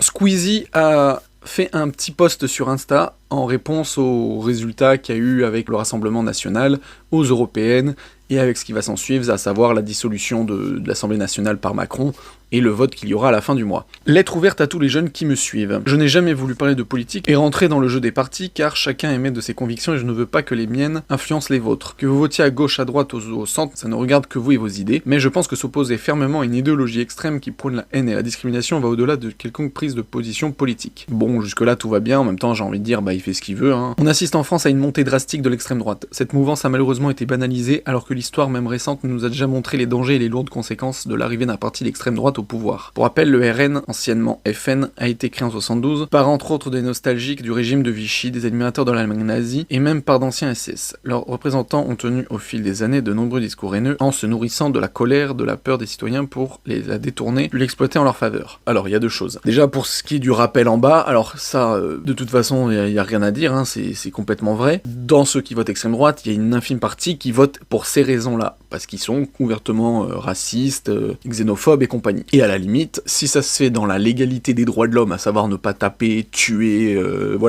Squeezie a fait un petit post sur Insta en réponse aux résultats qu'il y a eu avec le Rassemblement National, aux européennes, et avec ce qui va s'en suivre, à savoir la dissolution de l'Assemblée nationale par Macron, et le vote qu'il y aura à la fin du mois. Lettre ouverte à tous les jeunes qui me suivent. Je n'ai jamais voulu parler de politique et rentrer dans le jeu des partis, car chacun est maître de ses convictions et je ne veux pas que les miennes influencent les vôtres. Que vous votiez à gauche, à droite, au centre, ça ne regarde que vous et vos idées, mais je pense que s'opposer fermement à une idéologie extrême qui prône la haine et la discrimination va au-delà de quelconque prise de position politique. Bon, jusque-là tout va bien, en même temps j'ai envie de dire, il fait ce qu'il veut, hein. On assiste en France à une montée drastique de l'extrême droite. Cette mouvance a malheureusement été banalisée, alors que l'histoire même récente nous a déjà montré les dangers et les lourdes conséquences de l'arrivée d'un parti d'extrême droite au pouvoir. Pour rappel, le RN, anciennement FN, a été créé en 72 par entre autres des nostalgiques du régime de Vichy, des admirateurs de l'Allemagne nazie et même par d'anciens SS. Leurs représentants ont tenu au fil des années de nombreux discours haineux en se nourrissant de la colère, de la peur des citoyens pour la détourner, l'exploiter en leur faveur. Alors il y a deux choses. Déjà pour ce qui est du rappel en bas, alors ça de toute façon il y a rien à dire, hein, c'est complètement vrai. Dans ceux qui votent extrême droite, il y a une infime partie qui vote pour ces raisons-là, parce qu'ils sont ouvertement racistes, xénophobes et compagnie. Et à la limite, si ça se fait dans la légalité des droits de l'homme, à savoir ne pas taper, tuer,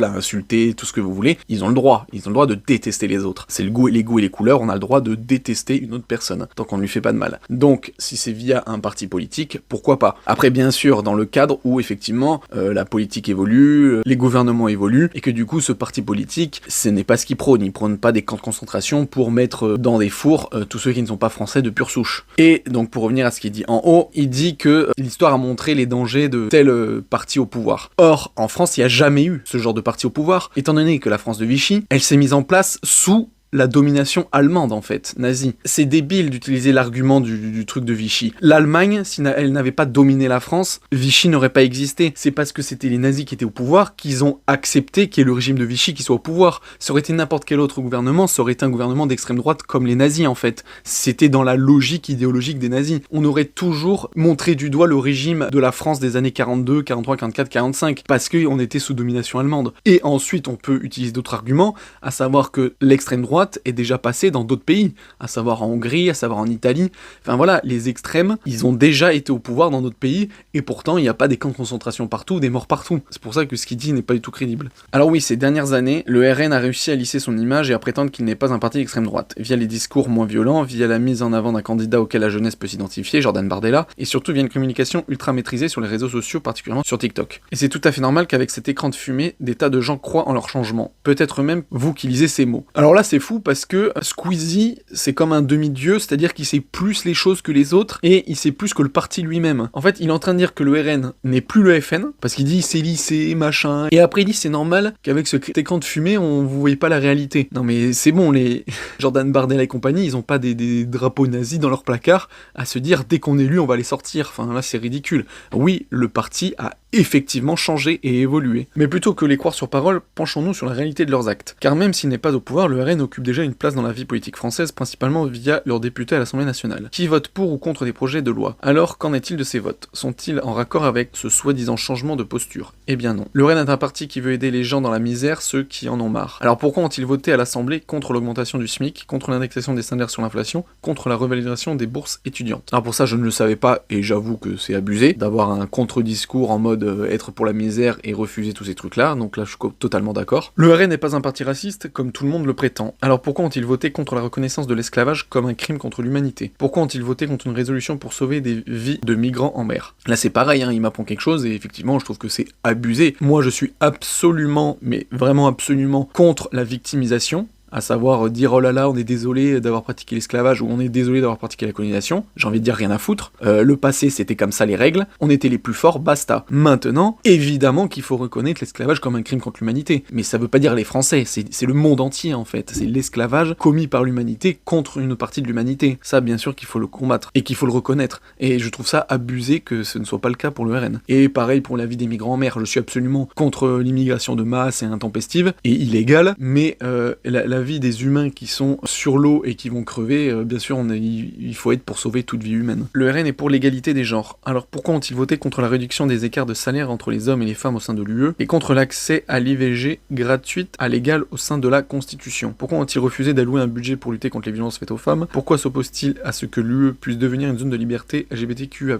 insulter, tout ce que vous voulez, ils ont le droit de détester les autres. C'est les goûts et les couleurs, on a le droit de détester une autre personne, tant qu'on ne lui fait pas de mal. Donc, si c'est via un parti politique, pourquoi pas? Après, bien sûr, dans le cadre où, effectivement, la politique évolue, les gouvernements évoluent, et que du coup, ce parti politique, ce n'est pas ce qu'il prône. Il prône pas des camps de concentration pour mettre dans des fours tous ceux qui ne sont pas français de pure souche. Et donc, pour revenir à ce qu'il dit en haut, il dit que l'histoire a montré les dangers de tel parti au pouvoir. Or, en France, il n'y a jamais eu ce genre de parti au pouvoir, étant donné que la France de Vichy, elle s'est mise en place sous la domination allemande, en fait, nazie. C'est débile d'utiliser l'argument du truc de Vichy. L'Allemagne, si elle n'avait pas dominé la France, Vichy n'aurait pas existé. C'est parce que c'était les nazis qui étaient au pouvoir qu'ils ont accepté qu'il y ait le régime de Vichy qui soit au pouvoir. Ça aurait été n'importe quel autre gouvernement, ça aurait été un gouvernement d'extrême droite comme les nazis, en fait. C'était dans la logique idéologique des nazis. On aurait toujours montré du doigt le régime de la France des années 42, 43, 44, 45, parce qu'on était sous domination allemande. Et ensuite, on peut utiliser d'autres arguments, à savoir que l'extrême droite est déjà passé dans d'autres pays, à savoir en Hongrie, à savoir en Italie. Enfin voilà, les extrêmes, ils ont déjà été au pouvoir dans d'autres pays, et pourtant il n'y a pas des camps de concentration partout, des morts partout. C'est pour ça que ce qu'il dit n'est pas du tout crédible. Alors oui, ces dernières années, le RN a réussi à lisser son image et à prétendre qu'il n'est pas un parti d'extrême droite, via les discours moins violents, via la mise en avant d'un candidat auquel la jeunesse peut s'identifier, Jordan Bardella, et surtout via une communication ultra maîtrisée sur les réseaux sociaux, particulièrement sur TikTok. Et c'est tout à fait normal qu'avec cet écran de fumée, des tas de gens croient en leur changement. Peut-être même vous qui lisez ces mots. Alors là, c'est fou parce que Squeezie, c'est comme un demi-dieu, c'est-à-dire qu'il sait plus les choses que les autres et il sait plus que le parti lui-même. En fait, il est en train de dire que le RN n'est plus le FN, parce qu'il dit c'est lycée, machin, et après il dit c'est normal qu'avec ce écran de fumée, on vous voyez pas la réalité. Non mais c'est bon, les Jordan Bardella et compagnie, ils ont pas des drapeaux nazis dans leur placard à se dire dès qu'on est élu, on va les sortir. Enfin là, c'est ridicule. Oui, le parti a effectivement changé et évolué. Mais plutôt que les croire sur parole, penchons-nous sur la réalité de leurs actes. Car même s'il n'est pas au pouvoir, le RN occupe déjà une place dans la vie politique française, principalement via leurs députés à l'Assemblée nationale, qui votent pour ou contre des projets de loi. Alors, qu'en est-il de ces votes? Sont-ils en raccord avec ce soi-disant changement de posture? Eh bien non. Le RN est un parti qui veut aider les gens dans la misère, ceux qui en ont marre. Alors pourquoi ont-ils voté à l'Assemblée contre l'augmentation du SMIC, contre l'indexation des salaires sur l'inflation, contre la revalorisation des bourses étudiantes? Alors pour ça, je ne le savais pas, et j'avoue que c'est abusé, d'avoir un contre-discours en mode être pour la misère et refuser tous ces trucs-là, donc là je suis totalement d'accord. Le RN n'est pas un parti raciste, comme tout le monde le prétend. Alors pourquoi ont-ils voté contre la reconnaissance de l'esclavage comme un crime contre l'humanité? Pourquoi ont-ils voté contre une résolution pour sauver des vies de migrants en mer? Là c'est pareil, hein, il m'apprend quelque chose, et effectivement je trouve que c'est abusé. Moi je suis absolument, mais vraiment absolument contre la victimisation, à savoir dire oh là là on est désolé d'avoir pratiqué l'esclavage ou on est désolé d'avoir pratiqué la colonisation, j'ai envie de dire rien à foutre, le passé c'était comme ça les règles, on était les plus forts, basta. Maintenant, évidemment qu'il faut reconnaître l'esclavage comme un crime contre l'humanité, mais ça veut pas dire les Français, c'est le monde entier en fait, c'est l'esclavage commis par l'humanité contre une partie de l'humanité, ça bien sûr qu'il faut le combattre, et qu'il faut le reconnaître, et je trouve ça abusé que ce ne soit pas le cas pour le RN. Et pareil pour la vie des migrants en mer, je suis absolument contre l'immigration de masse et intempestive, et illégale, mais la la vie des humains qui sont sur l'eau et qui vont crever, bien sûr, il faut être pour sauver toute vie humaine. Le RN est pour l'égalité des genres. Alors pourquoi ont-ils voté contre la réduction des écarts de salaire entre les hommes et les femmes au sein de l'UE et contre l'accès à l'IVG gratuite à l'égal au sein de la Constitution? Pourquoi ont-ils refusé d'allouer un budget pour lutter contre les violences faites aux femmes? Pourquoi s'opposent-ils à ce que l'UE puisse devenir une zone de liberté LGBTQIA+.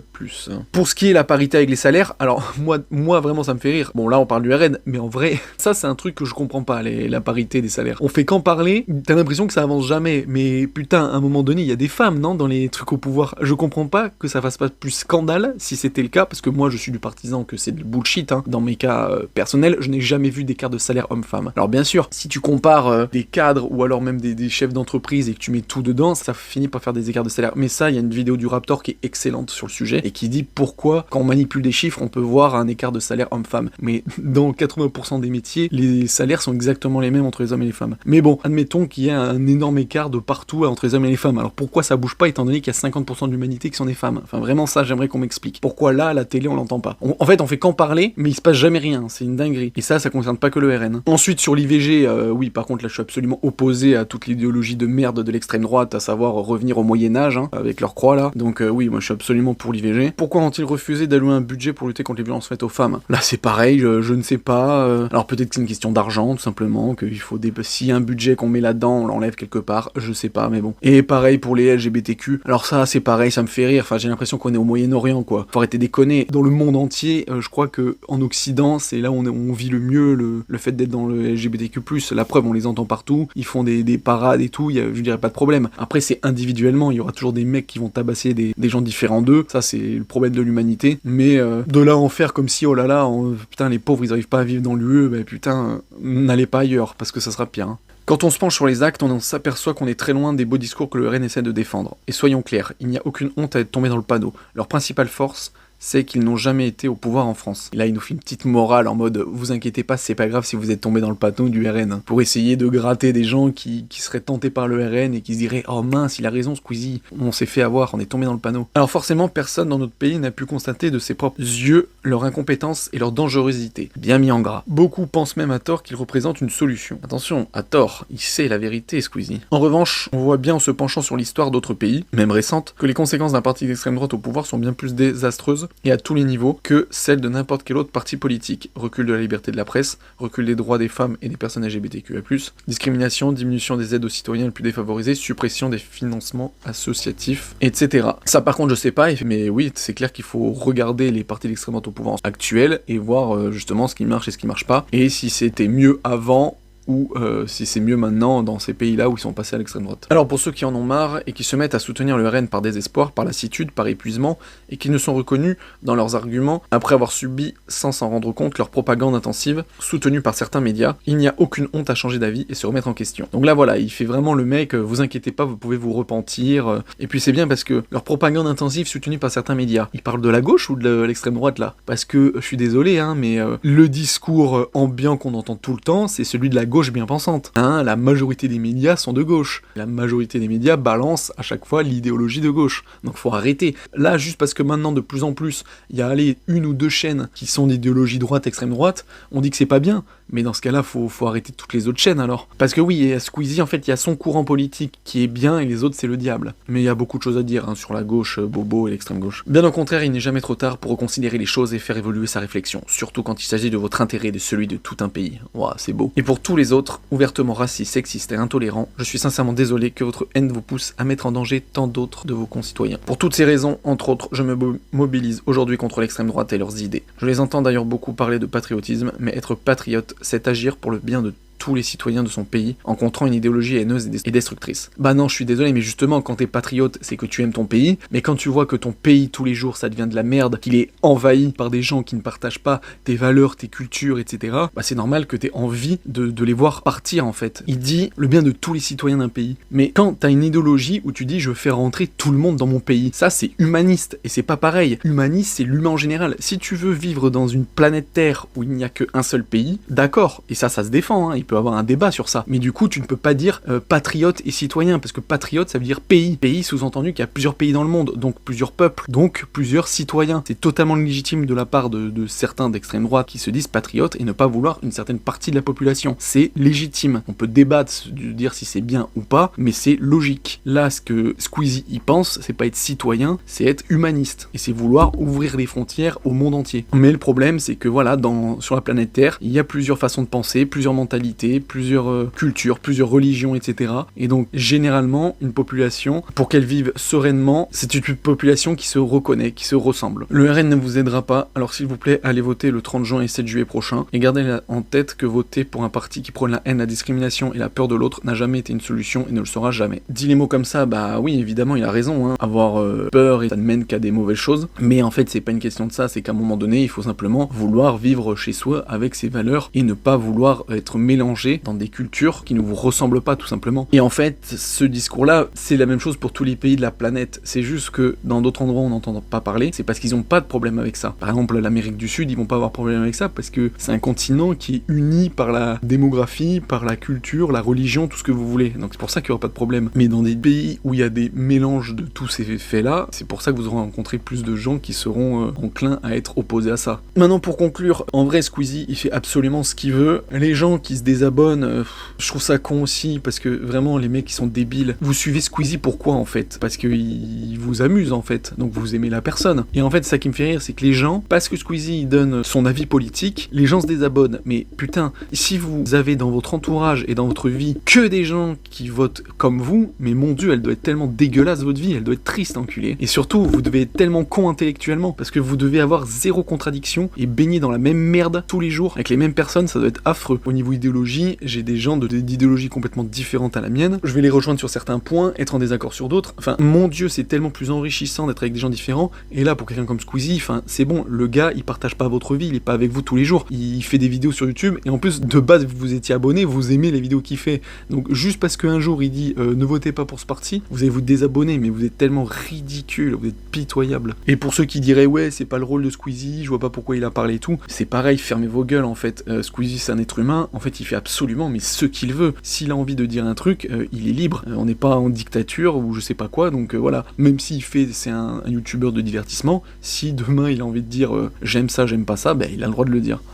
Pour ce qui est la parité avec les salaires, alors moi vraiment ça me fait rire. Bon là on parle du RN, mais en vrai, ça c'est un truc que je comprends pas, la parité des salaires. On fait qu'en parler, t'as l'impression que ça avance jamais, mais putain, à un moment donné, il y a des femmes, non, dans les trucs au pouvoir. Je comprends pas que ça fasse pas plus scandale si c'était le cas, parce que moi je suis du partisan que c'est de bullshit, hein. Dans mes cas personnels, je n'ai jamais vu d'écart de salaire homme-femme. Alors bien sûr, si tu compares des cadres ou alors même des chefs d'entreprise et que tu mets tout dedans, ça finit par faire des écarts de salaire. Mais ça, il y a une vidéo du Raptor qui est excellente sur le sujet et qui dit pourquoi, quand on manipule des chiffres, on peut voir un écart de salaire homme-femme. Mais dans 80% des métiers, les salaires sont exactement les mêmes entre les hommes et les femmes. Mais bon, admettons qu'il y a un énorme écart de partout entre les hommes et les femmes. Alors pourquoi ça bouge pas étant donné qu'il y a 50% de l'humanité qui sont des femmes? Enfin vraiment ça, j'aimerais qu'on m'explique. Pourquoi là, à la télé, on l'entend pas? En fait, on fait qu'en parler, mais il se passe jamais rien. C'est une dinguerie. Et ça concerne pas que le RN. Ensuite, sur l'IVG, oui, par contre, là, je suis absolument opposé à toute l'idéologie de merde de l'extrême droite, à savoir revenir au Moyen-Âge, hein, avec leur croix là. Donc oui, moi je suis absolument pour l'IVG. Pourquoi ont-ils refusé d'allouer un budget pour lutter contre les violences faites aux femmes? Là c'est pareil, je ne sais pas. Alors peut-être que c'est une question d'argent, tout simplement, qu'il faut si un budget qu'on met là-dedans, on l'enlève quelque part, je sais pas, mais bon. Et pareil pour les LGBTQ. Alors ça, c'est pareil, ça me fait rire. Enfin, j'ai l'impression qu'on est au Moyen-Orient, quoi. Faut arrêter de déconner. Dans le monde entier, je crois que en Occident, c'est là où on vit le mieux le fait d'être dans le LGBTQ+. La preuve, on les entend partout. Ils font des parades et tout. Je dirais pas de problème. Après, c'est individuellement. Il y aura toujours des mecs qui vont tabasser des gens différents d'eux. Ça, c'est le problème de l'humanité. Mais de là en faire comme si, oh là là, putain, les pauvres, ils arrivent pas à vivre dans l'UE, bah putain, n'allez pas ailleurs, parce que ça sera pire. Hein. Quand on se penche sur les actes, on s'aperçoit qu'on est très loin des beaux discours que le RN essaie de défendre. Et soyons clairs, il n'y a aucune honte à être tombé dans le panneau. Leur principale force, c'est qu'ils n'ont jamais été au pouvoir en France. Et là, il nous fait une petite morale en mode « Vous inquiétez pas, c'est pas grave si vous êtes tombé dans le panneau du RN. Hein. » Pour essayer de gratter des gens qui seraient tentés par le RN et qui se diraient « Oh mince, il a raison Squeezie, on s'est fait avoir, on est tombé dans le panneau. » Alors forcément, personne dans notre pays n'a pu constater de ses propres yeux leur incompétence et leur dangerosité. Bien mis en gras. Beaucoup pensent même à tort qu'ils représentent une solution. Attention, à tort, il sait la vérité Squeezie. En revanche, on voit bien en se penchant sur l'histoire d'autres pays, même récentes, que les conséquences d'un parti d'extrême droite au pouvoir sont bien plus désastreuses et à tous les niveaux que celles de n'importe quel autre parti politique. Recul de la liberté de la presse, recul des droits des femmes et des personnes LGBTQIA+, discrimination, diminution des aides aux citoyens les plus défavorisés, suppression des financements associatifs, etc. Ça par contre je sais pas, mais oui, c'est clair qu'il faut regarder les partis d'extrême droite au pouvoir actuels et voir justement ce qui marche et ce qui marche pas, et si c'était mieux avant ou si c'est mieux maintenant dans ces pays-là où ils sont passés à l'extrême droite. Alors pour ceux qui en ont marre et qui se mettent à soutenir le RN par désespoir, par lassitude, par épuisement, et qui ne sont reconnus dans leurs arguments, après avoir subi, sans s'en rendre compte, leur propagande intensive, soutenue par certains médias, il n'y a aucune honte à changer d'avis et se remettre en question. Donc là voilà, il fait vraiment le mec, vous inquiétez pas, vous pouvez vous repentir, et puis c'est bien parce que leur propagande intensive soutenue par certains médias, ils parlent de la gauche ou de l'extrême droite là? Parce que, je suis désolé, hein, mais le discours ambiant qu'on entend tout le temps, c'est celui de la gauche bien pensante. Hein, la majorité des médias sont de gauche. La majorité des médias balancent à chaque fois l'idéologie de gauche. Donc faut arrêter. Là, juste parce que maintenant, de plus en plus, il y a une ou deux chaînes qui sont d'idéologie droite, extrême droite, on dit que c'est pas bien. Mais dans ce cas-là, faut arrêter toutes les autres chaînes alors. Parce que oui, à Squeezie, en fait, il y a son courant politique qui est bien et les autres, c'est le diable. Mais il y a beaucoup de choses à dire hein, sur la gauche, Bobo et l'extrême gauche. Bien au contraire, il n'est jamais trop tard pour reconsidérer les choses et faire évoluer sa réflexion. Surtout quand il s'agit de votre intérêt et de celui de tout un pays. Ouah, c'est beau. Et pour tous les autres, ouvertement racistes, sexistes et intolérants, je suis sincèrement désolé que votre haine vous pousse à mettre en danger tant d'autres de vos concitoyens. Pour toutes ces raisons, entre autres, je me mobilise aujourd'hui contre l'extrême droite et leurs idées. Je les entends d'ailleurs beaucoup parler de patriotisme, mais être patriote, c'est agir pour le bien de tous les citoyens de son pays en contrant une idéologie haineuse et destructrice. Bah non, je suis désolé, mais justement, quand t'es patriote, c'est que tu aimes ton pays, mais quand tu vois que ton pays, tous les jours, ça devient de la merde, qu'il est envahi par des gens qui ne partagent pas tes valeurs, tes cultures, etc., bah c'est normal que t'aies envie de les voir partir, en fait. Il dit le bien de tous les citoyens d'un pays. Mais quand t'as une idéologie où tu dis je veux faire rentrer tout le monde dans mon pays, ça c'est humaniste, et c'est pas pareil. Humaniste, c'est l'humain en général. Si tu veux vivre dans une planète Terre où il n'y a qu'un seul pays, d'accord, et ça se défend, hein, il peut peut avoir un débat sur ça. Mais du coup, tu ne peux pas dire patriote et citoyen, parce que patriote, ça veut dire pays. Pays, sous-entendu qu'il y a plusieurs pays dans le monde, donc plusieurs peuples, donc plusieurs citoyens. C'est totalement légitime de la part de certains d'extrême droite qui se disent patriotes et ne pas vouloir une certaine partie de la population. C'est légitime. On peut débattre, dire si c'est bien ou pas, mais c'est logique. Là, ce que Squeezie y pense, c'est pas être citoyen, c'est être humaniste. Et c'est vouloir ouvrir les frontières au monde entier. Mais le problème, c'est que voilà, sur la planète Terre, il y a plusieurs façons de penser, plusieurs mentalités, plusieurs cultures, plusieurs religions, etc. Et donc, généralement, une population, pour qu'elle vive sereinement, c'est une population qui se reconnaît, qui se ressemble. Le RN ne vous aidera pas, alors s'il vous plaît, allez voter le 30 juin et 7 juillet prochain, et gardez en tête que voter pour un parti qui prône la haine, la discrimination et la peur de l'autre n'a jamais été une solution et ne le sera jamais. Dit les mots comme ça, bah oui, évidemment, il a raison, hein. Avoir peur, et ça ne mène qu'à des mauvaises choses, mais en fait, c'est pas une question de ça, c'est qu'à un moment donné, il faut simplement vouloir vivre chez soi avec ses valeurs et ne pas vouloir être mélangé dans des cultures qui ne vous ressemblent pas, tout simplement. Et en fait, ce discours-là, c'est la même chose pour tous les pays de la planète. C'est juste que dans d'autres endroits, on n'entend pas parler, c'est parce qu'ils n'ont pas de problème avec ça. Par exemple, l'Amérique du Sud, ils vont pas avoir de problème avec ça parce que c'est un continent qui est uni par la démographie, par la culture, la religion, tout ce que vous voulez. Donc c'est pour ça qu'il n'y aura pas de problème. Mais dans des pays où il y a des mélanges de tous ces faits-là, c'est pour ça que vous aurez rencontré plus de gens qui seront enclins à être opposés à ça. Maintenant, pour conclure, en vrai, Squeezie, il fait absolument ce qu'il veut. Les gens qui se désabonnent, je trouve ça con aussi, parce que vraiment, les mecs qui sont débiles, vous suivez Squeezie pourquoi, en fait? Parce qu'il vous amuse, en fait. Donc vous aimez la personne. Et en fait, ça qui me fait rire, c'est que les gens, parce que Squeezie donne son avis politique, les gens se désabonnent. Mais putain, si vous avez dans votre entourage et dans votre vie que des gens qui votent comme vous, mais mon Dieu, elle doit être tellement dégueulasse, votre vie, elle doit être triste, enculé. Et surtout, vous devez être tellement con intellectuellement, parce que vous devez avoir zéro contradiction et baigner dans la même merde tous les jours, avec les mêmes personnes, ça doit être affreux. Au niveau idéologie, j'ai des gens d'idéologie complètement différentes à la mienne, je vais les rejoindre sur certains points, être en désaccord sur d'autres, enfin, mon Dieu, c'est tellement plus enrichissant d'être avec des gens différents, et là, pour quelqu'un comme Squeezie, enfin, c'est bon, le gars, il partage pas votre vie, il est pas avec vous tous les jours, il fait des vidéos sur YouTube, et en plus, de base, vous étiez abonné, vous aimez les vidéos qu'il fait, donc juste parce qu'un jour, il dit, ne votez pas pour ce parti, vous allez vous désabonner, mais vous êtes tellement ridicule, vous êtes pitoyable. Et pour ceux qui diraient, ouais, c'est pas le rôle de Squeezie, je vois pas pourquoi il a parlé et tout, c'est pareil, fermez vos gueules, en fait. Squeezie, c'est un être humain, en fait, il fait absolument, mais ce qu'il veut. S'il a envie de dire un truc, il est libre. On n'est pas en dictature, ou je sais pas quoi, donc voilà. Même s'il fait, c'est un youtubeur de divertissement, si demain il a envie de dire, j'aime ça, j'aime pas ça, ben il a le droit de le dire.